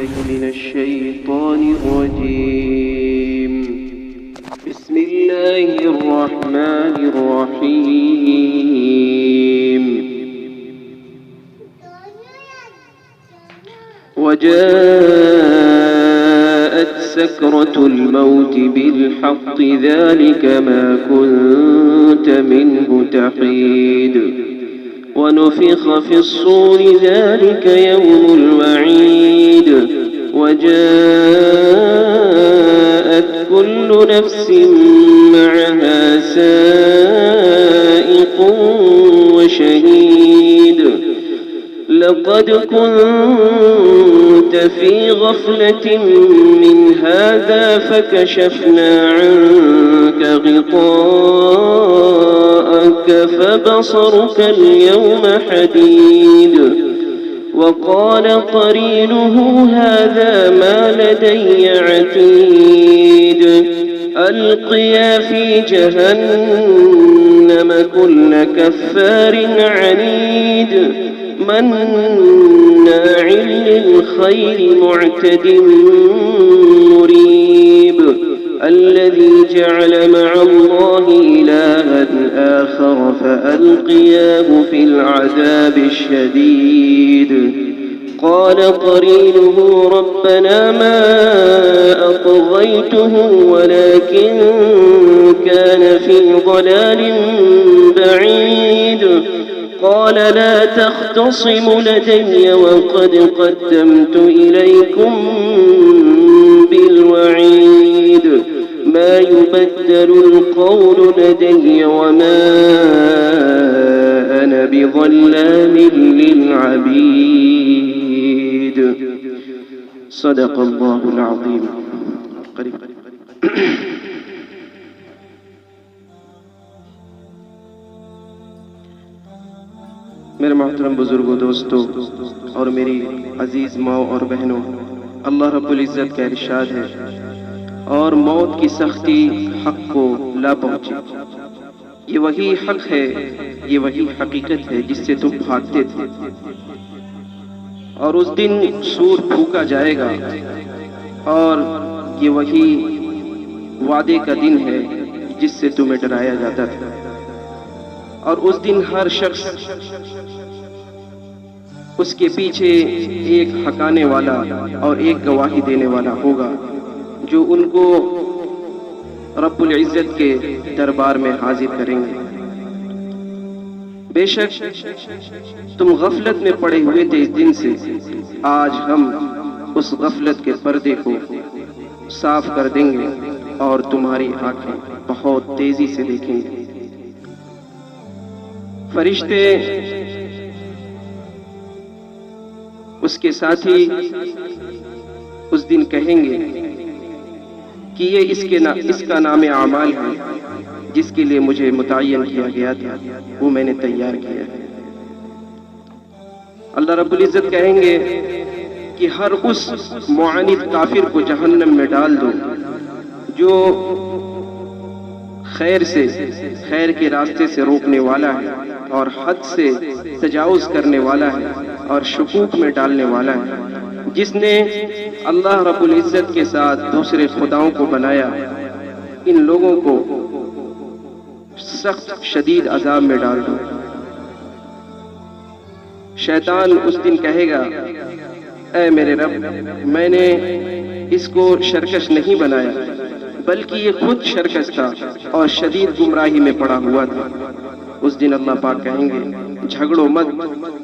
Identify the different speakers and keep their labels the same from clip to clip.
Speaker 1: من الشيطان الرجيم. بسم الله الرحمن الرحيم. وجاءت سكرة الموت بالحق ذلك ما كنت منه تحيد ونفخ في الصور ذلك يوم الوعيد وجاءت كل نفس معها سائق وشهيد. لقد كنت في غفلة من هذا فكشفنا عنك غطاءك فبصرك اليوم حديد. وقال قرينه هذا ما لدي عتيد. ألقيا في جهنم كل كفار عنيد مناع للخير معتد مريب. الذي جعل مع الله إلها آخر فألقياه في العذاب الشديد. قال قرينه ربنا ما أطغيته ولكن كان في ضلال بعيد. قال لا تختصموا لدي وقد قدمت إليكم بالوعيد. ما يبدل القول لدي وما أنا بظلام للعبيد. صدق الله العظيم. میرے محترم بزرگوں، دوستوں اور میری عزیز ماؤں اور بہنوں، اللہ رب العزت کا ارشاد ہے اور موت کی سختی حق کو لا پہنچی. یہ وہی حق ہے، یہ وہی حقیقت ہے جس سے تم بھاگتے تھے. اور اس دن سور پھونکا جائے گا اور یہ وہی وعدے کا دن ہے جس سے تمہیں ڈرایا جاتا تھا. اور اس دن ہر شخص اس کے پیچھے ایک حکانے والا اور ایک گواہی دینے والا ہوگا جو ان کو رب العزت کے دربار میں حاضر کریں گے. بے شک تم غفلت میں پڑے ہوئے تھے اس دن سے. آج ہم اس غفلت کے پردے کو صاف کر دیں گے اور تمہاری آنکھیں بہت تیزی سے دیکھیں گے. فرشتے اس کے ساتھی اس دن کہیں گے کہ یہ اس کا نام اعمال ہے جس کے لیے مجھے متعین کیا گیا تھا، وہ میں نے تیار کیا ہے. اللہ رب العزت کہیں گے کہ ہر اس معاند کافر کو جہنم میں ڈال دو جو خیر کے راستے سے روکنے والا ہے اور حد سے تجاوز کرنے والا ہے اور شکوک میں ڈالنے والا ہے، جس نے اللہ رب العزت کے ساتھ دوسرے خداؤں کو بنایا. ان لوگوں کو سخت شدید عذاب میں ڈال دو. شیطان اس دن کہے گا اے میرے رب، میں نے اس کو شرکش نہیں بنایا بلکہ یہ خود شرکش تھا اور شدید گمراہی میں پڑا ہوا تھا. اس دن اللہ پاک کہیں گے جھگڑو مت،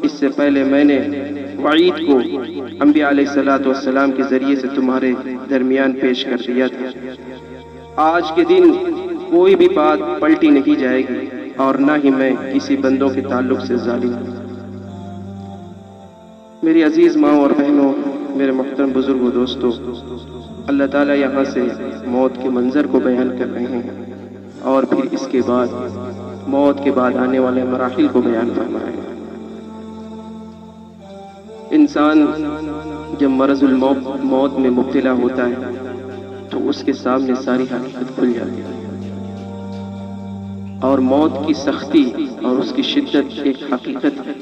Speaker 1: اس سے پہلے میں نے وعید کو انبیاء علیہ السلام کے ذریعے سے تمہارے درمیان پیش کر دیا تھا. آج کے دن کوئی بھی بات پلٹی نہیں جائے گی اور نہ ہی میں کسی بندوں کے تعلق سے ظالم ہوں. میری عزیز ماں اور بہنوں، میرے محترم بزرگوں، دوستوں، اللہ تعالیٰ یہاں سے موت کے منظر کو بیان کر رہے ہیں اور پھر اس کے بعد موت کے بعد آنے والے مراحل کو بیان فرما رہے ہیں. انسان جب مرض الموت میں مبتلا ہوتا ہے تو اس کے سامنے ساری حقیقت کھل جاتی ہے اور موت کی سختی اور اس کی شدت ایک حقیقت ہے.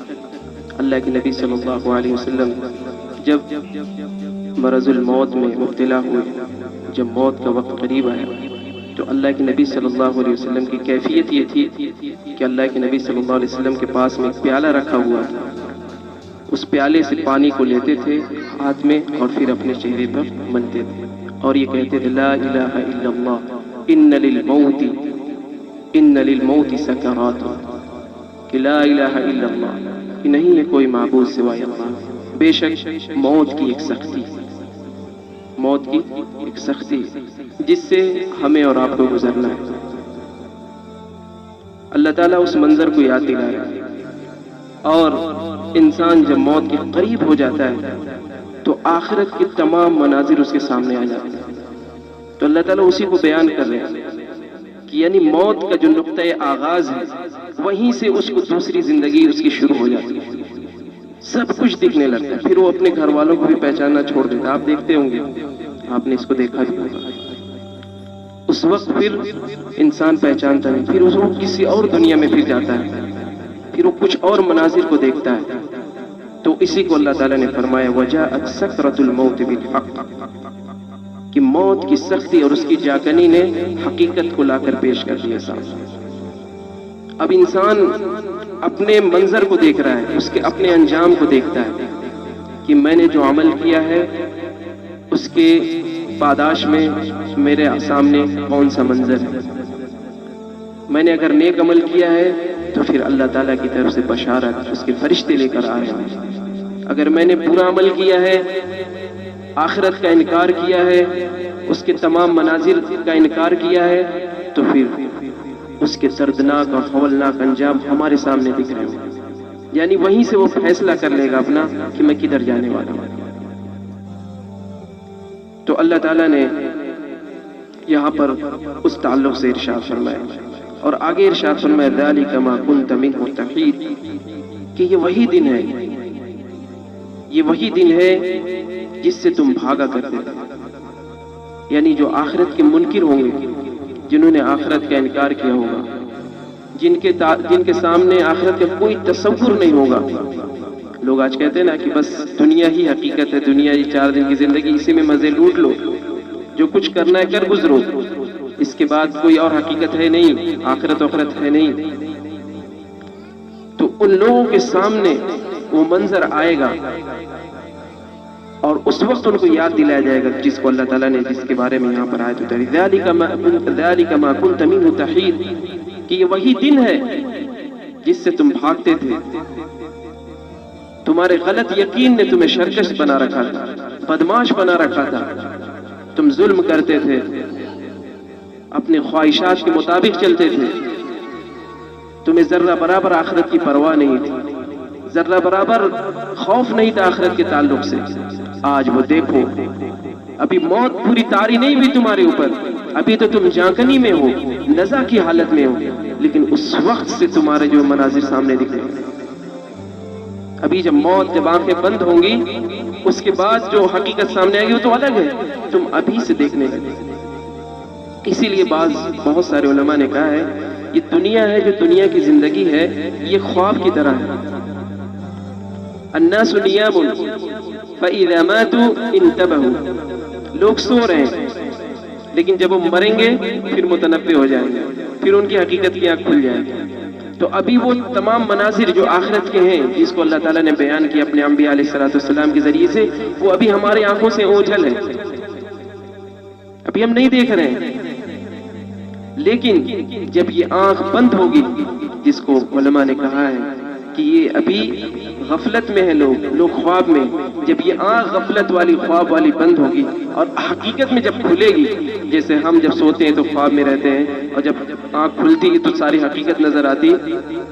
Speaker 1: اللہ کے نبی صلی اللہ علیہ وسلم جب مرض الموت میں مبتلا ہوئے، جب موت کا وقت قریب آیا تو اللہ کے نبی صلی اللہ علیہ وسلم کی کیفیت یہ تھی کہ اللہ کے نبی صلی اللہ علیہ وسلم کے پاس میں ایک پیالہ رکھا ہوا تھا، اس پیالے سے پانی کو لیتے تھے ہاتھ میں اور پھر اپنے چہرے پر منتے تھے اور یہ کہتے تھے لا الہ الا اللہ ان للموت سکرات، کہ لا الہ الا اللہ، کہ نہیں ہے کوئی معبود سوائے اللہ، بے شک موت کی ایک سختی، موت کی ایک سختی جس سے ہمیں اور آپ کو گزرنا ہے۔ اللہ تعالیٰ اس منظر کو یاد دلایا، اور انسان جب موت کے قریب ہو جاتا ہے تو آخرت کے تمام مناظر اس کے سامنے آ جاتے ہیں۔ تو اللہ تعالیٰ اسی کو بیان کر رہے ہیں کہ یعنی موت کا جو نقطۂ آغاز ہے وہیں سے اس کو دوسری زندگی اس کی شروع ہو جاتی ہے، سب کچھ دکھنے لگتا ہے، پھر وہ اپنے گھر والوں کو بھی پہچاننا چھوڑ دیتا ہے۔ آپ دیکھتے ہوں گے، آپ نے اس کو دیکھا بھی ہوگا، اس وقت پھر انسان پہچانتا نہیں، پھر وہ کسی اور دنیا میں پھر جاتا ہے، پھر وہ کچھ اور مناظر کو دیکھتا ہے۔ تو اسی کو اللہ تعالیٰ نے فرمایا وجاءت سکرۃ الموت بالحق، کہ موت کی سختی اور اس کی جاکنی نے حقیقت کو لا کر پیش کر دیا سامنے۔ اب انسان اپنے منظر کو دیکھ رہا ہے، اس کے اپنے انجام کو دیکھتا ہے کہ میں نے جو عمل کیا ہے اس کے پاداش میں میرے سامنے کون سا منظر ہے۔ میں نے اگر نیک عمل کیا ہے تو پھر اللہ تعالیٰ کی طرف سے بشارت، اس کے فرشتے لے کر آئے ہیں۔ اگر میں نے برا عمل کیا ہے، آخرت کا انکار کیا ہے، اس کے تمام مناظر کا انکار کیا ہے، تو پھر اس کے دردناک اور ہولناک انجام ہمارے سامنے دکھ رہے ہوں، یعنی وہیں سے وہ فیصلہ کر لے گا اپنا کہ میں کدھر جانے والا ہوں۔ تو اللہ تعالیٰ نے یہاں پر اس تعلق سے ارشاد فرمایا، اور آگے ارشاد فرمایا ذَلِكَ مَا كُنْتَ مِنْهُ تَحِيدُ، کہ یہ وہی دن ہے، یہ وہی دن ہے جس سے تم بھاگا کرتے تھے، یعنی جو آخرت کے منکر ہوں گے، جنہوں نے آخرت کا انکار کیا ہوگا، جن کے سامنے آخرت کا کوئی تصور نہیں ہوگا۔ لوگ آج کہتے ہیں نا کہ بس دنیا ہی حقیقت ہے، دنیا ہی 4 دن کی زندگی، اسی میں مزے لوٹ لو، جو کچھ کرنا ہے کر گزرو، اس کے بعد کوئی اور حقیقت ہے نہیں، آخرت وخرت ہے نہیں۔ تو ان لوگوں کے سامنے وہ منظر آئے گا اور اس وقت ان کو یاد دلایا جائے گا جس کو اللہ تعالیٰ نے جس کے بارے میں یہاں پر آیت اتاری ذَلِكَ مَا كُنْتَ مِنْهُ تَحِيدُ، کہ یہ وہی دن ہے جس سے تم بھاگتے تھے، تمہارے غلط یقین نے تمہیں شرکش بنا رکھا تھا، بدماش بنا رکھا تھا، تم ظلم کرتے تھے، اپنے خواہشات کے مطابق چلتے تھے، تمہیں ذرہ برابر آخرت کی پرواہ نہیں تھی، ذرہ برابر خوف نہیں تھا آخرت کے تعلق سے۔ آج وہ دیکھو، ابھی موت پوری طاری نہیں ہوئی تمہارے اوپر، ابھی تو تم جانکنی میں ہو، نزع کی حالت میں ہو، لیکن اس وقت سے تمہارے جو مناظر سامنے دکھیں گے، ابھی جب آنکھیں بند ہوں گی اس کے بعد جو حقیقت سامنے آئے گی وہ تو الگ ہے، تم ابھی سے دیکھنے لگے۔ اسی لیے بہت سارے علماء نے کہا ہے یہ دنیا ہے، جو دنیا کی زندگی ہے یہ خواب کی طرح ہے۔ الناس نیام فاذا ماتوا انتبهوا، لوگ سو رہے ہیں لیکن جب وہ مریں گے پھر متنبہ ہو جائیں گے، پھر ان کی حقیقت کی آنکھ کھل جائے گی۔ تو ابھی وہ تمام مناظر جو آخرت کے ہیں جس کو اللہ تعالیٰ نے بیان کیا اپنے انبیاء علیہ السلام کے ذریعے سے، وہ ابھی ہماری آنکھوں سے اوجھل ہے، ابھی ہم نہیں دیکھ رہے ہیں۔ لیکن جب یہ آنکھ بند ہوگی، جس کو علماء نے کہا ہے کہ یہ ابھی غفلت میں ہے، لوگ خواب میں، جب یہ آنکھ غفلت والی خواب والی بند ہوگی اور حقیقت میں جب کھلے گی، جیسے ہم جب سوتے ہیں تو خواب میں رہتے ہیں اور جب آنکھ کھلتی ہے تو ساری حقیقت نظر آتی،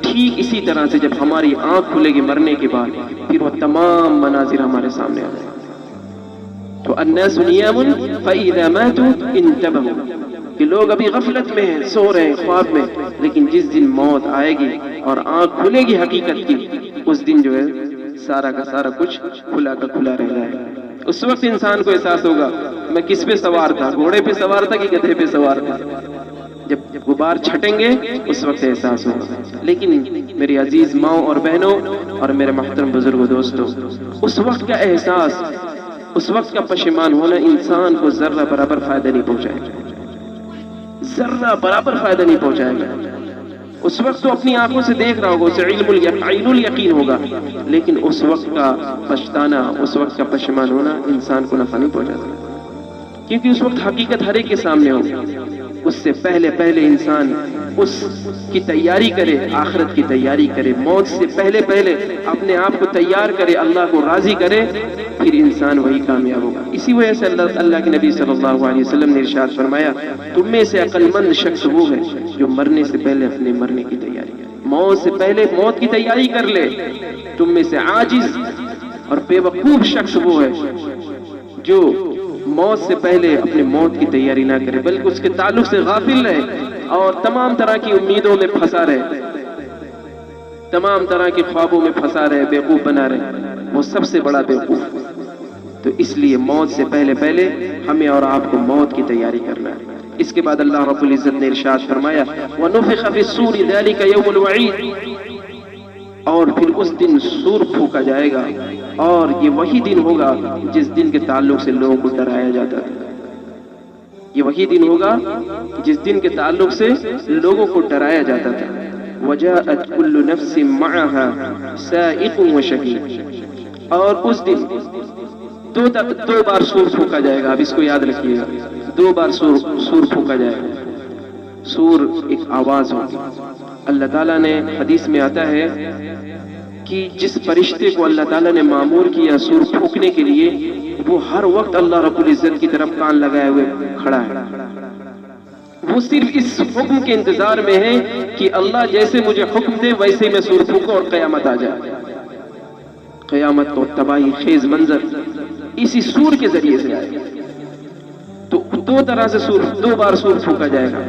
Speaker 1: ٹھیک اسی طرح سے جب ہماری آنکھ کھلے گی مرنے کے بعد، پھر وہ تمام مناظر ہمارے سامنے آ جائیں گے۔ تو الناس نیام فاذا ماتوا انتبهوا، کہ لوگ ابھی غفلت میں ہیں، سو رہے ہیں خواب میں، لیکن جس دن موت آئے گی اور آنکھ کھلے گی حقیقت کی، اس دن جو ہے سارا کا سارا کچھ کھلا کا کھلا رہ جائے گا۔ اس وقت انسان کو احساس ہوگا میں کس پہ سوار تھا، گھوڑے پہ سوار تھا کہ گدھے پہ سوار تھا۔ جب غبار چھٹیں گے اس وقت احساس ہوگا۔ لیکن میری عزیز ماؤں اور بہنوں اور میرے محترم بزرگوں دوستوں، اس وقت کا احساس اس وقت کا پشیمان ہونا انسان کو ذرہ برابر فائدہ نہیں پہنچائے گا، ذرہ برابر فائدہ نہیں پہنچائے گا۔ اس وقت تو اپنی آنکھوں سے دیکھ رہا ہوگا، اسے عین الیقین ہوگا، لیکن اس وقت کا پچھتانا، اس وقت کا پشیمان ہونا انسان کو نفع نہیں پہنچاتا، کیونکہ اس وقت حقیقت ہر ایک کے سامنے ہوگی۔ اس سے پہلے انسان اس کی تیاری کرے، آخرت کی تیاری کرے، موت سے پہلے اپنے آپ کو تیار کرے، اللہ کو راضی کرے، پھر انسان وہی کامیاب ہوگا۔ اسی وجہ سے اللہ کے نبی صلی اللہ علیہ وسلم نے ارشاد فرمایا، تم میں سے عقل مند شخص وہ ہے جو مرنے سے پہلے اپنے مرنے کی تیاری کرے، موت سے پہلے موت کی تیاری کر لے۔ تم میں سے عاجز اور بے وقوف شخص وہ ہے جو موت سے پہلے اپنے موت کی تیاری نہ کرے، بلکہ اس کے تعلق سے غافل رہے اور تمام طرح کی امیدوں میں پھنسا رہے، تمام طرح کے خوابوں میں پھنسا رہے، بیوقوف بنا رہے، وہ سب سے بڑا بیوقوف۔ تو اس لیے موت سے پہلے ہمیں اور آپ کو موت کی تیاری کرنا ہے۔ اس کے بعد اللہ رب العزت نے ارشاد فرمایا، وَنُفِخَ فِي الصُّورِ ذَلِكَ يَوْمُ الْوَعِيدِ، اور پھر اس دن سور پھونکا جائے گا، اور یہ وہی دن ہوگا جس دن کے تعلق سے لوگوں کو ڈرایا جاتا تھا۔ یہ وہی دن ہوگا جس دن کے تعلق سے لوگوں کو ڈرایا جاتا تھا۔ وَجَاءَتْ كُلُّ نَفْسٍ مَعَهَا سَائِقٌ وَشَهِيدٌ، اور اس دن دو بار سور پھونکا جائے گا۔ اب اس کو یاد رکھیے گا، 2 بار سور پھونکا جائے گا۔ سور ایک آواز ہوگی۔ اللہ تعالیٰ نے حدیث میں آتا ہے کہ جس فرشتے کو اللہ تعالیٰ نے مامور کیا سور پھونکنے کے لیے، وہ ہر وقت اللہ رب العزت کی طرف کان لگائے ہوئے کھڑا ہے۔ وہ صرف اس حکم کے انتظار میں ہے کہ اللہ جیسے مجھے حکم دے ویسے میں سور پھونکوں اور قیامت آ جائے۔ قیامت کو تباہی خیز منظر اسی سور کے ذریعے سے آئے گا۔ تو 2 طرح سے 2 بار سور پھونکا جائے گا۔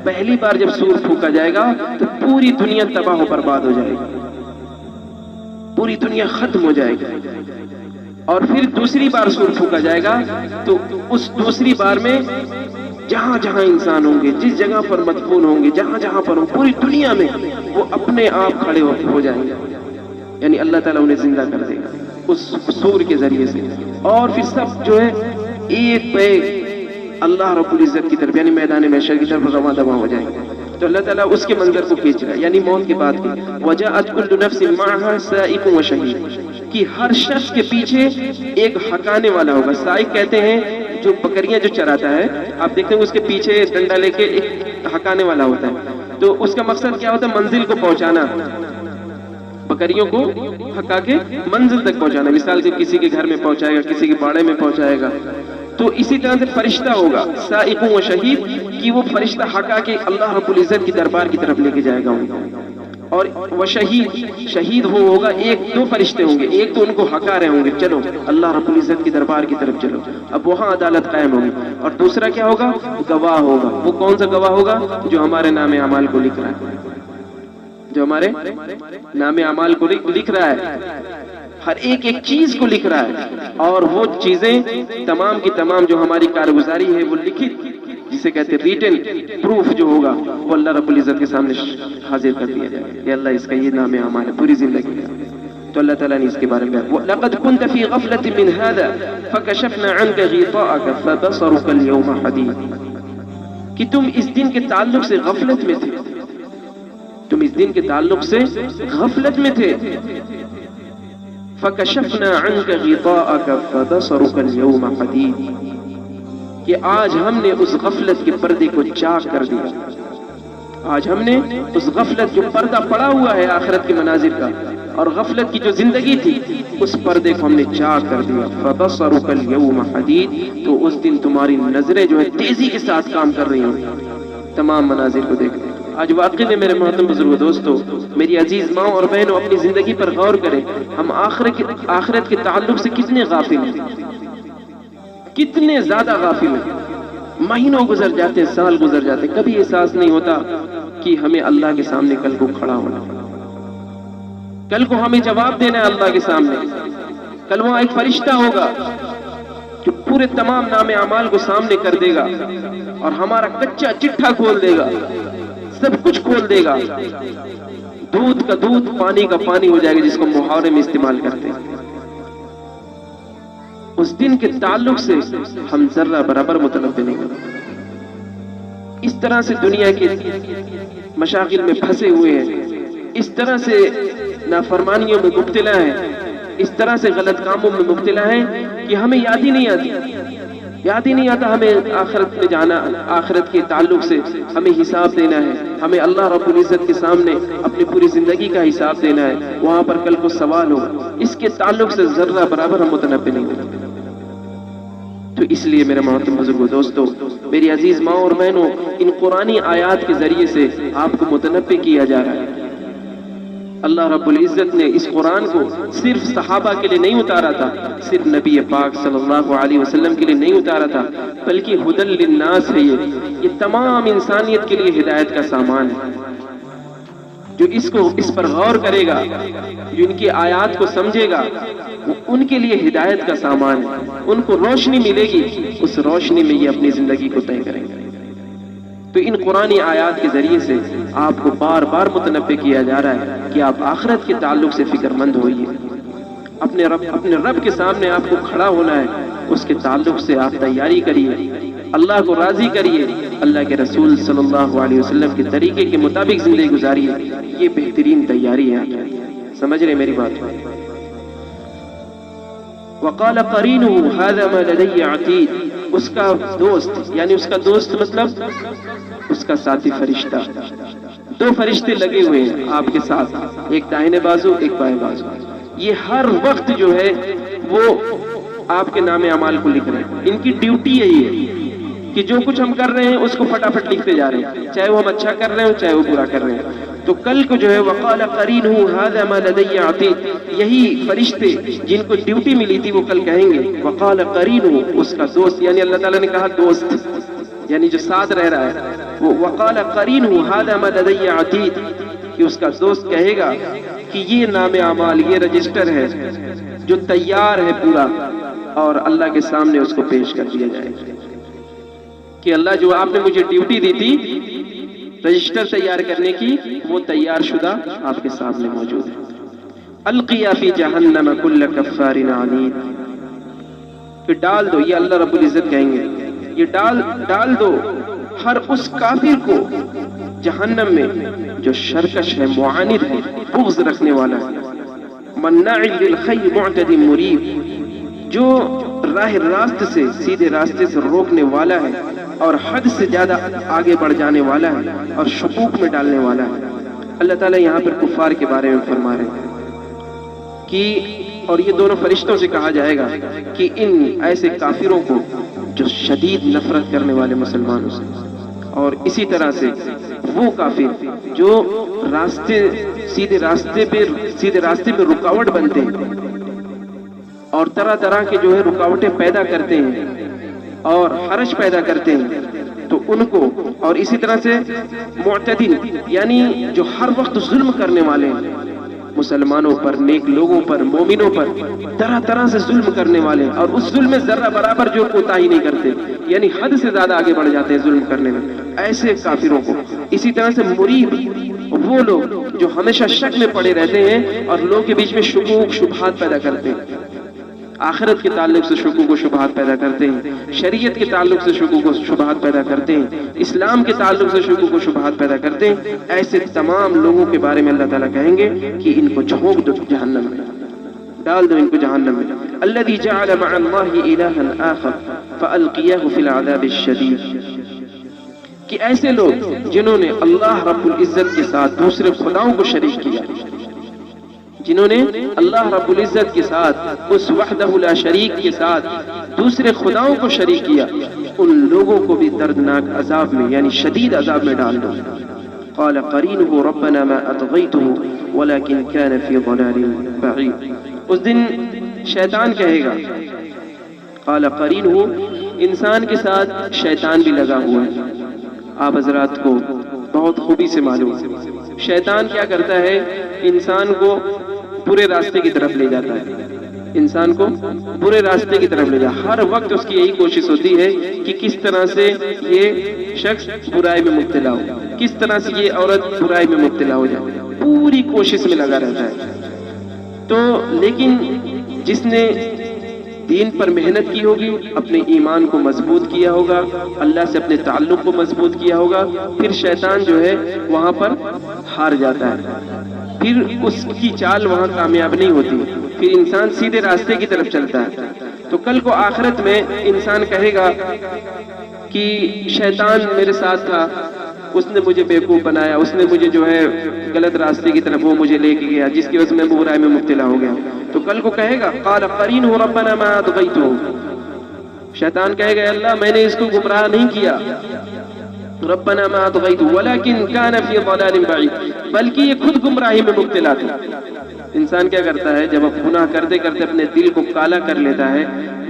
Speaker 1: پہلی بار جب سور پھونکا جائے گا تو پوری دنیا تباہ و برباد ہو جائے گی، پوری دنیا ختم ہو جائے گی۔ اور پھر دوسری بار سور پھونکا جائے گا تو اس دوسری بار میں جہاں جہاں انسان ہوں گے، جس جگہ پر مدفون ہوں گے، جہاں جہاں پر ہوں، پوری دنیا میں وہ اپنے آپ کھڑے ہو جائیں گے، یعنی اللہ تعالیٰ انہیں زندہ کر دے گا اس سور کے ذریعے سے۔ اور پھر سب جو ہے ایک پہ اللہ رب العزت کی طرف، یعنی میدان محشر کی طرف رواں دواں ہو جائیں گے۔ تو اللہ تعالیٰ اس کے منظر کو کھینچ رہا ہے، یعنی موت کے بعد کی وجاءت کل نفس معها سائق وشهید، کہ ہر شخص کے پیچھے ایک حکانے والا ہوگا۔ سائق کہتے ہیں جو بکریاں جو چراتا ہے، آپ دیکھتے ہیں اس کے پیچھے ڈنڈا لے کے ایک حکانے والا ہوتا ہے۔ تو اس کا مقصد کیا ہوتا ہے؟ منزل کو پہنچانا، بکریوں کو ہکا کے منزل تک پہنچانا۔ مثال سے کسی کے گھر میں پہنچائے گا، کسی کے باڑے میں پہنچائے گا۔ تو اسی طرح سے فرشتہ ہوگا سائق و شہید، کہ وہ فرشتہ ہکا کے اللہ رب العزت کی دربار کی طرف لے کے جائے گا۔ اور وہ شہید وہ ہوگا، 1-2 فرشتے ہوں گے، ایک تو ان کو ہکا رہے ہوں گے، چلو اللہ رب العزت کی دربار کی طرف چلو، اب وہاں عدالت قائم ہوگی۔ اور دوسرا کیا ہوگا؟ گواہ ہوگا۔ وہ کون سا گواہ ہوگا؟ جو ہمارے نام اعمال کو لکھ رہا ہے، جو ہمارے نام اعمال کو لکھ رہا ہے، ہر ایک چیز کو لکھ رہا ہے۔ اور وہ چیزیں تمام کی تمام جو ہماری کارگزاری ہے وہ لکھت، جسے کہتے ہیں ریٹن پروف جو ہوگا، وہ اللہ رب العزت کے سامنے حاضر کر دیا جائے گا کہ اللہ اس کا یہ نام اعمال ہے پوری زندگی کا۔ تو اللہ تعالیٰ نے اس کے بارے میں لَقَدْ كُنْتَ فِي غَفْلَةٍ مِّنْ هَذَا فَكَشَفْنَا عَنْكَ غِطَاءَكَ فَبَصَرُكَ الْيَوْمَ حَدِيدٌ، کہ تم اس دن کے تعلق سے غفلت میں تھے، تم اس دن کے تعلق سے غفلت میں تھے۔ فَكَشَفْنَا عَنْكَ غِطَاءَكَ فَبَصَرُكَ الْيَوْمَ حَدِيدٌ، کہ آج ہم نے اس غفلت کے پردے کو چاک کر دیا۔ آج ہم نے اس غفلت جو پردہ پڑا ہوا ہے آخرت کے مناظر کا، اور غفلت کی جو زندگی تھی، اس پردے کو ہم نے چاک کر دیا۔ فَبَصَرُكَ الْيَوْمَ حَدِيدٌ، تو اس دن تمہاری نظریں جو ہے تیزی کے ساتھ کام کر رہی ہوں تمام مناظر کو دیکھنے۔ آج واقعی میں میرے محترم بزرگوں، دوستو، میری عزیز ماں اور بہنوں، اپنی زندگی پر غور کریں۔ ہم آخرت کے تعلق سے کتنے غافل ہیں، کتنے زیادہ غافل ہیں۔ مہینوں گزر جاتے ہیں، سال گزر جاتے ہیں، کبھی احساس نہیں ہوتا کہ ہمیں اللہ کے سامنے کل کو کھڑا ہونا، کل کو ہمیں جواب دینا ہے اللہ کے سامنے۔ کل وہاں ایک فرشتہ ہوگا جو پورے تمام نام اعمال کو سامنے کر دے گا اور ہمارا کچا چٹھا کھول دے گا، سب کچھ کھول دے گا۔ دودھ کا دودھ، پانی کا پانی ہو جائے گا، جس کو محاورے میں استعمال کرتے ہیں۔ اس دن کے تعلق سے ہم ذرہ برابر متنبع نہیں ہوتے. اس طرح سے دنیا کے مشاغل میں پھنسے ہوئے ہیں، اس طرح سے نافرمانیوں میں مبتلا ہیں، اس طرح سے غلط کاموں میں مبتلا ہیں کہ ہمیں یاد ہی نہیں آتا ہمیں آخرت میں جانا، آخرت کے تعلق سے ہمیں حساب دینا ہے، ہمیں اللہ رب العزت کے سامنے اپنی پوری زندگی کا حساب دینا ہے، وہاں پر کل کو سوال ہو. اس کے تعلق سے ذرہ برابر ہم متنبع نہیں ہوتے. تو اس لیے میرے محترم بزرگوں، دوستو، میری عزیز ماں اور بہنوں، ان قرآنی آیات کے ذریعے سے آپ کو متنبع کیا جا رہا ہے. اللہ رب العزت نے اس قرآن کو صرف صحابہ کے لیے نہیں اتارا تھا، صرف نبی پاک صلی اللہ علیہ وسلم کے لیے نہیں اتارا تھا، بلکہ ہدی للناس ہے. یہ تمام انسانیت کے لیے ہدایت کا سامان ہے. جو اس پر غور کرے گا، جو ان کی آیات کو سمجھے گا، وہ ان کے لیے ہدایت کا سامان ہے. ان کو روشنی ملے گی، اس روشنی میں یہ اپنی زندگی کو طے کریں گے. تو ان قرآنی آیات کے ذریعے سے آپ کو بار بار متنبع کیا جا رہا ہے کہ آپ آخرت کے تعلق سے فکر مند ہوئیے. اپنے رب کے سامنے آپ کو کھڑا ہونا ہے، اس کے تعلق سے آپ تیاری کریے، اللہ کو راضی کریے، اللہ کے رسول صلی اللہ علیہ وسلم کے طریقے کے مطابق زندگی گزاریے. یہ بہترین تیاری ہے. سمجھ رہے میری بات؟ وقال قرینہ ھذا ما لدی عتید. اس کا دوست، یعنی اس کا دوست مطلب اس کا ساتھی فرشتہ. دو فرشتے لگے ہوئے ہیں آپ کے ساتھ، ایک داہنے بازو ایک بائیں بازو. یہ ہر وقت جو ہے وہ آپ کے نام اعمال کو لکھ رہے ہیں. ان کی ڈیوٹی یہی ہے کہ جو کچھ ہم کر رہے ہیں اس کو فٹافٹ لکھتے جا رہے ہیں، چاہے وہ ہم اچھا کر رہے ہوں چاہے وہ برا کر رہے ہیں. تو کل کو جو ہے وقال قرینہ ھذا ما لدی عتید، یہی فرشتے جن کو ڈیوٹی ملی تھی وہ کل کہیں گے وقال قرینہ، اس کا دوست، یعنی اللہ تعالیٰ نے کہا دوست یعنی جو ساتھ رہ رہا ہے، وہ وقال قرینہ ھذا ما لدی عتید، کہ اس کا دوست کہے گا کہ یہ نام اعمال، یہ رجسٹر ہے جو تیار ہے پورا، اور اللہ کے سامنے اس کو پیش کر دیا جائے گا کہ اللہ جو آپ نے مجھے ڈیوٹی دی تھی رجسٹر تیار کرنے کی، وہ تیار شدہ آپ کے سامنے موجود ہے. القی فی جہنم کل کفار عنید، کہ ڈال دو، یہ اللہ رب العزت کہیں گے، یہ ڈال دو ہر اس کافر کو جہنم میں جو شرکش ہے، معاند ہے، بغض رکھنے والا ہے، مناع للخیر معتد مریب، جو راہ راست سے، سیدھے راستے سے روکنے والا ہے اور حد سے زیادہ آگے بڑھ جانے والا ہے اور شکوک میں ڈالنے والا ہے. اللہ تعالیٰ یہاں پر کفار کے بارے میں فرما رہے ہیں کہ، اور یہ دونوں فرشتوں سے کہا جائے گا کہ ان ایسے کافروں کو جو شدید نفرت کرنے والے مسلمانوں سے، اور اسی طرح سے وہ کافر جو سیدھے راستے پہ رکاوٹ بنتے ہیں اور طرح طرح کے جو ہے رکاوٹیں پیدا کرتے ہیں اور حرج پیدا کرتے ہیں، تو ان کو، اور اسی طرح سے معتدل یعنی جو ہر وقت ظلم کرنے والے ہیں مسلمانوں پر، نیک لوگوں پر، مومنوں پر طرح طرح سے ظلم کرنے والے، اور اس ظلم میں ذرہ برابر جو کوتاہی نہیں کرتے، یعنی حد سے زیادہ آگے بڑھ جاتے ہیں ظلم کرنے میں، ایسے کافروں کو. اسی طرح سے مریب، وہ لوگ جو ہمیشہ شک میں پڑے رہتے ہیں اور لوگوں کے بیچ میں شکوک شبہات پیدا کرتے ہیں، آخرت کے تعلق سے شکوک و شبہات پیدا کرتے ہیں، شریعت کے تعلق سے شکوک و شبہات پیدا کرتے ہیں، اسلام کے تعلق سے شکوک و شبہات پیدا کرتے ہیں. ایسے تمام لوگوں کے بارے میں اللہ تعالیٰ کہیں گے کہ ان کو جھونک دو جہنم میں، ڈال دو ان کو جہنم میں. الذی جعل مع اللہ الہا آخر فالقیہ فی العذاب الشدید، کہ ایسے لوگ جنہوں نے اللہ رب العزت کے ساتھ دوسرے خداؤں کو شریک کیا، جنہوں نے اللہ رب العزت کے ساتھ، اس وحدہ لا شریک کے ساتھ دوسرے خداؤں کو شریک کیا، ان لوگوں کو بھی دردناک عذاب میں یعنی شدید عذاب میں ڈال دو. قال قرینہ ربنا ما اطغیتہ ولکن کان فی ضلال بعید. اس دن شیطان کہے گا، قال قرینہ، انسان کے ساتھ شیطان بھی لگا ہوا ہے. آپ حضرات کو بہت خوبی سے معلوم ہے شیطان کیا کرتا ہے، انسان کو برے راستے کی طرف لے جاتا ہے، انسان کو برے راستے کی طرف لے جاتا ہے. ہر وقت اس کی یہی کوشش ہوتی ہے کہ کس طرح سے یہ شخص برائی میں مبتلا ہو، کس طرح سے یہ عورت برائی میں مبتلا ہو جائے، پوری کوشش میں لگا رہتا ہے. تو لیکن جس نے دین پر محنت کی ہوگی، اپنے ایمان کو مضبوط کیا ہوگا، اللہ سے اپنے تعلق کو مضبوط کیا ہوگا، پھر شیطان جو ہے وہاں پر ہار جاتا ہے، پھر اس کی چال وہاں کامیاب نہیں ہوتی، پھر انسان سیدھے راستے کی طرف چلتا ہے۔ تو کل کو آخرت میں انسان کہے گا کہ شیطان میرے ساتھ تھا، اس نے مجھے بیوقوف بنایا، اس نے مجھے جو ہے غلط راستے کی طرف وہ مجھے لے کے گیا، جس کی وجہ سے میں برائے میں مبتلا ہو گیا۔ تو کل کو کہے گا قال قرینہ ربنا ما اطغیتہ، شیطان کہے گا اللہ میں نے اس کو گمراہ نہیں کیا، ربنا ما اطغیتہ ولکن کان فی ضلال بعید، بلکہ یہ خود گمراہی میں مبتلا تھا۔ انسان کیا کرتا ہے جب گناہ کرتے کرتے اپنے دل کو کالا کر لیتا ہے،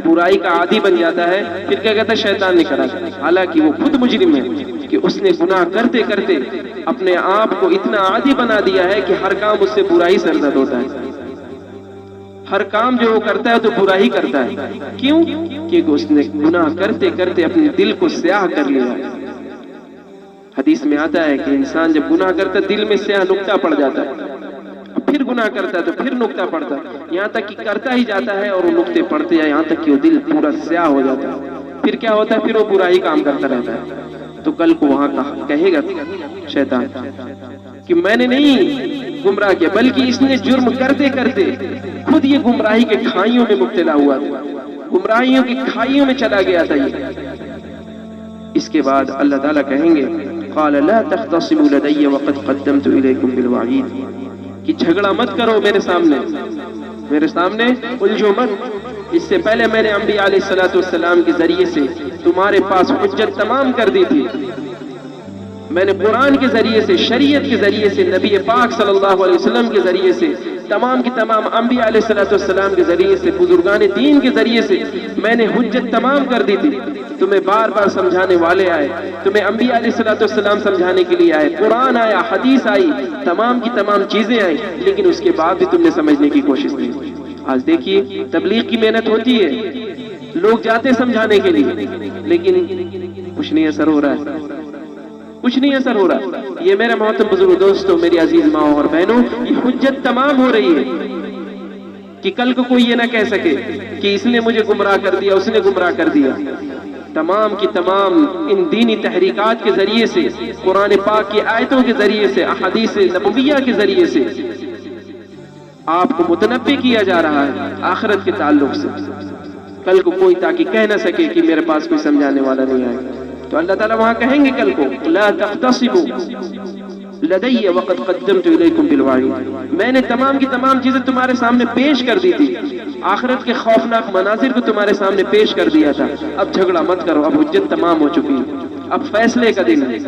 Speaker 1: برائی کا عادی بن جاتا ہے، پھر کیا کہتا ہے شیطان نے کرا، حالانکہ وہ خود مجرم ہے کہ اس نے گناہ کرتے کرتے اپنے آپ کو اتنا عادی بنا دیا ہے کہ ہر کام اس سے برا ہی سرزد ہوتا ہے، ہر کام جو وہ کرتا ہے تو برا ہی کرتا ہے۔ کیوں؟ کیونکہ اس نے گناہ کرتے کرتے اپنے دل کو سیاہ کر لیا۔ حدیث میں آتا ہے کہ انسان جب گناہ کرتا ہے دل میں سیاہ نقطہ پڑ جاتا ہے، پھر گناہ کرتا ہے تو پھر نقطہ پڑتا ہے، یہاں تک کہ کرتا ہی جاتا ہے اور وہ نقطے پڑتے ہیں، یہاں تک کہ وہ دل پورا سیاہ ہو جاتا ہے، پھر کیا ہوتا ہے، پھر وہ برا ہی کام کرتا رہتا ہے۔ تو کل کو وہاں کہے گا شیطان کہ میں نے نہیں گمراہ کیا، بلکہ اس نے جرم کرتے کرتے خود یہ گمراہی کے کھائیوں میں مبتلا ہوا تھا، گمراہیوں کی کھائیوں میں چلا گیا تھا یہ۔ اس کے بعد اللہ تعالیٰ کہیں گے قال لا تختصموا لدي وقد قدمت اليكم بالوعید، کہ جھگڑا مت کرو میرے سامنے الجھو مت، اس سے پہلے میں نے انبیاء علیہ السلام کے ذریعے سے تمہارے پاس حجت تمام کر دی تھی، میں نے قرآن کے ذریعے سے، شریعت کے ذریعے سے، نبی پاک صلی اللہ علیہ وسلم کے ذریعے سے، تمام کی تمام انبیاء علیہ السلام کے ذریعے سے، بزرگان دین کے ذریعے سے میں نے حجت تمام کر دی تھی، تمہیں بار بار سمجھانے والے آئے، تمہیں انبیاء علیہ السلام سمجھانے کے لیے آئے، قرآن آیا، حدیث آئی، تمام کی تمام چیزیں آئیں، لیکن اس کے بعد بھی تم نے سمجھنے کی کوشش نہیں کی۔ آج دیکھیے تبلیغ کی محنت ہوتی ہے، لوگ جاتے سمجھانے کے لیے، لیکن کچھ نہیں اثر ہو رہا ہے، کچھ نہیں اثر ہو رہا۔ یہ میرے محترم بزرگ دوستوں، میری عزیز ماں اور بہنوں، یہ حجت تمام ہو رہی ہے کہ کل کو کوئی یہ نہ کہہ سکے کہ اس نے مجھے گمراہ کر دیا، اس نے گمراہ کر دیا۔ تمام کی تمام ان دینی تحریکات کے ذریعے سے، قرآن پاک کی آیتوں کے ذریعے سے، احادیث نبویہ کے ذریعے سے آپ کو متنبہ کیا جا رہا ہے آخرت کے تعلق سے، کل کو کوئی تاکہ کہہ نہ سکے کہ میرے پاس کوئی سمجھانے والا نہیں آئے۔ تو اللہ تعالیٰ وہاں کہیں گے کل کو لا تختصموا لدی وقد قدمت الیکم بالوعید، میں نے تمام کی تمام چیزیں تمہارے سامنے پیش کر دی تھی، آخرت کے خوفناک مناظر کو تمہارے سامنے پیش کر دیا تھا، اب جھگڑا مت کرو، اب حجت تمام ہو چکی ہے، اب فیصلے کا دن ہے۔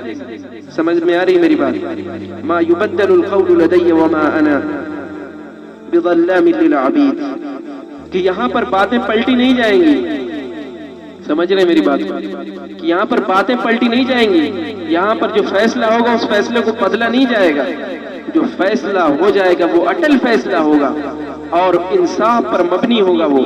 Speaker 1: سمجھ میں آ رہی میری بات؟ ما یبدل القول لدی وما انا بظلام للعبید، کہ یہاں پر باتیں پلٹی نہیں جائیں گی، سمجھ رہے میری بات کہ یہاں پر باتیں پلٹی نہیں جائیں گی، یہاں پر جو فیصلہ ہوگا اس فیصلے کو بدلا نہیں جائے گا، جو فیصلہ ہو جائے گا وہ اٹل فیصلہ ہوگا اور انصاف پر مبنی ہوگا۔ وہ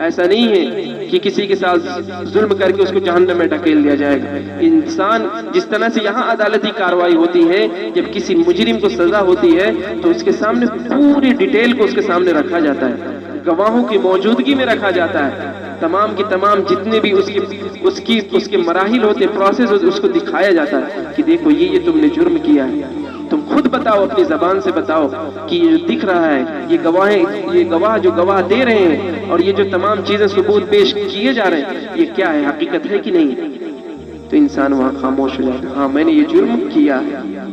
Speaker 1: ایسا نہیں ہے کہ کسی کے ساتھ ظلم کر کے اس کو جہنم میں ڈھکیل دیا جائے گا۔ انسان جس طرح سے یہاں عدالتی کارروائی ہوتی ہے، جب کسی مجرم کو سزا ہوتی ہے تو اس کے سامنے پوری ڈیٹیل کو اس کے سامنے رکھا جاتا ہے، گواہوں کی موجودگی میں رکھا جاتا ہے، تمام کی تمام جتنے بھی اس کے مراحل ہوتے، پروسیس ہوتے، اس کو دکھایا جاتا ہے کہ دیکھو یہ تم نے جرم کیا ہے، تم خود بتاؤ، اپنی زبان سے بتاؤ کہ یہ جو دکھ رہا ہے، یہ گواہ جو گواہ دے رہے ہیں اور یہ جو تمام چیزیں ثبوت پیش کیے جا رہے ہیں، یہ کیا ہے، حقیقت ہے کہ نہیں؟ تو انسان وہاں خاموش ہو جائے گا، ہاں میں نے یہ جرم کیا ہے۔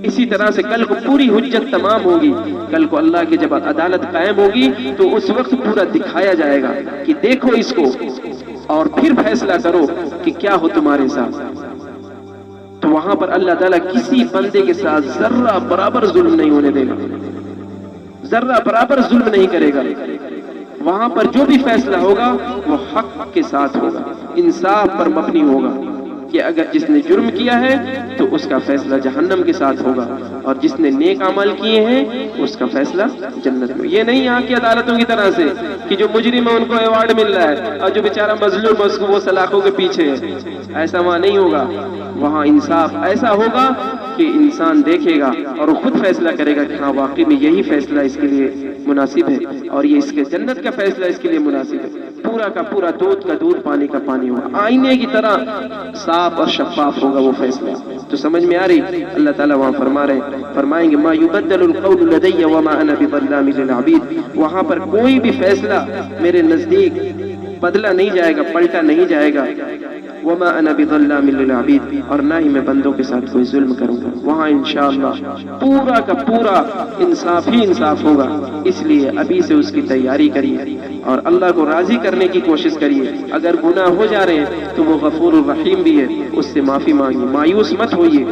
Speaker 1: اسی طرح سے کل کو پوری حجت تمام ہوگی، کل کو اللہ کی جب عدالت قائم ہوگی تو اس وقت پورا دکھایا جائے گا کہ دیکھو اس کو اور پھر فیصلہ کرو کہ کیا ہو تمہارے ساتھ۔ تو وہاں پر اللہ تعالیٰ کسی بندے کے ساتھ ذرہ برابر ظلم نہیں ہونے دے گا، ذرہ برابر ظلم نہیں کرے گا۔ وہاں پر جو بھی فیصلہ ہوگا وہ حق کے ساتھ ہوگا، انصاف پر مبنی ہوگا کہ اگر جس نے جرم کیا ہے تو اس کا فیصلہ جہنم کے ساتھ ہوگا اور جس نے نیک عمل کیے ہیں اس کا فیصلہ جنت میں۔ یہ نہیں یہاں کی عدالتوں کی طرح سے کہ جو مجرم ہے ان کو ایوارڈ مل رہا ہے اور جو بیچارہ مظلوم ہے اس کو وہ سلاخوں کے پیچھے ہے. ایسا وہاں نہیں ہوگا. وہاں انصاف ایسا ہوگا کہ انسان دیکھے گا اور وہ خود فیصلہ کرے گا کہ ہاں واقعی میں یہی فیصلہ اس کے لیے مناسب ہے اور یہ اس کے جنت کا فیصلہ اس کے لیے مناسب ہے. پورا کا پورا دودھ کا دودھ پانی کا پانی ہوگا. آئینے کی طرح صاف اور شفاف ہوگا وہ فیصلہ. تو سمجھ میں آ رہی؟ اللہ تعالیٰ وہاں فرمائیں گے ما یبدل القول لدی وما انا بظلام للعبید. وہاں پر کوئی بھی فیصلہ میرے نزدیک بدلا نہیں جائے گا, پلٹا نہیں جائے گا. وما انا بظلام للعبید, اور نہ ہی میں بندوں کے ساتھ کوئی ظلم کروں گا. وہاں انشاءاللہ پورا کا پورا انصاف ہی انصاف ہوگا. اس لیے ابھی سے اس کی تیاری کریے اور اللہ کو راضی کرنے کی کوشش کریے. اگر گناہ ہو جا رہے ہیں تو وہ غفور الرحیم بھی ہے, اس سے معافی مانگیے. مایوس مت ہوئیے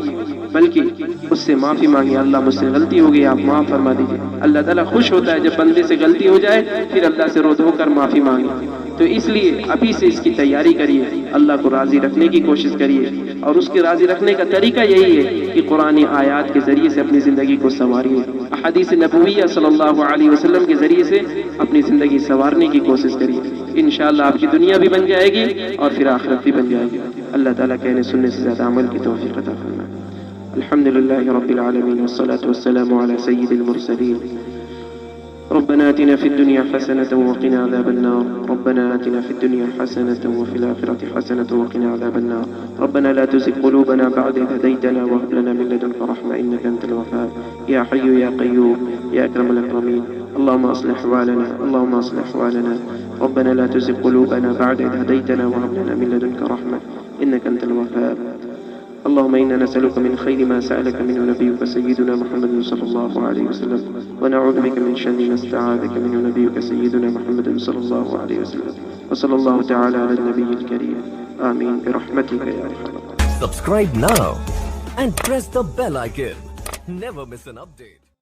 Speaker 1: بلکہ اس سے معافی مانگیے. اللہ مجھ سے غلطی ہو گئی, آپ معاف فرما دیجیے. اللہ تعالیٰ خوش ہوتا ہے جب بندے سے غلطی ہو جائے پھر اللہ سے رو دھو کر معافی مانگے. تو اس لیے ابھی سے اس کی تیاری کریے, اللہ کو راضی رکھنے کی کوشش کریے. اور اس کے راضی رکھنے کا طریقہ یہی ہے کہ قرآنی آیات کے ذریعے سے اپنی زندگی کو سنواریے, احادیث نبویہ صلی اللہ علیہ وسلم کے ذریعے سے اپنی زندگی سنوارنے کی کوشش کریے. انشاءاللہ آپ کی دنیا بھی بن جائے گی اور پھر آخرت بھی بن جائے گی. اللہ تعالیٰ کہنے سننے سے زیادہ عمل کی توفیق عطا فرمائے. الحمدللہ رب العالمین والصلاة والسلام علی سید المرسلین. ربنا آتنا في الدنيا حسنة وقنا عذاب النار. ربنا آتنا في الدنيا حسنة وفي الآخرة حسنة وقنا عذاب النار. ربنا لا تزغ قلوبنا بعد إذ هديتنا وهب لنا من لدنك رحمة إنك أنت الوهاب. يا حي يا قيوم يا أكرم الأكرمين اللهم أصلح أحوالنا اللهم أصلح أحوالنا. ربنا لا تزغ قلوبنا بعد إذ هديتنا وهب لنا من لدنك رحمة إنك أنت الوهاب. اللهم إنا نسألك من خير ما سألك منه نبيك سيدنا محمد صلى الله عليه وسلم, ونعوذ بك من شر ما استعاذك منه نبيك سيدنا محمد صلى الله عليه وسلم. وصلى الله تعالى على النبي الكريم. آمين برحمتك يا أرحم الراحمين.
Speaker 2: Subscribe now and press the bell icon. Never miss an update.